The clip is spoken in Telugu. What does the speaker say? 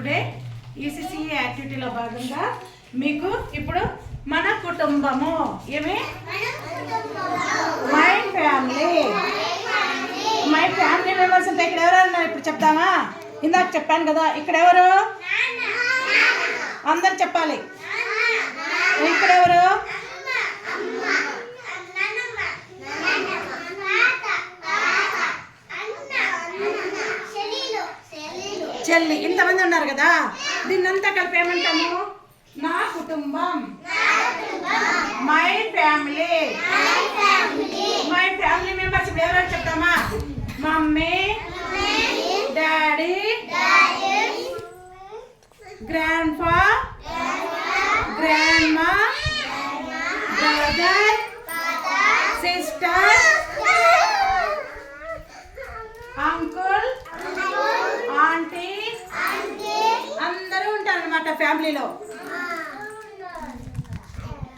టుడే ఈసీసీ యాక్టివిటీలో భాగంగా మీకు ఇప్పుడు మన కుటుంబము ఏమి మై ఫ్యామిలీ మెంబర్స్ అంటే ఇక్కడ ఎవరు అన్నారు ఇప్పుడు చెప్తామా? ఇందాక చెప్పాను కదా, ఇక్కడ ఎవరు అందరు చెప్పాలి. ఇక్కడ ఎవరు? చెల్లి. ఇంతమంది ఉన్నారు కదా, దీన్నంతా కలిపి ఏమంటాము? నా కుటుంబం, my family. My family members ఇప్పుడు ఎవరో చెప్తామా? Mummy, daddy, grandpa, grandma, brother, sister, uncle, aunty, అందరూ ఉంటారు అన్నమాట ఫ్యామిలీలో.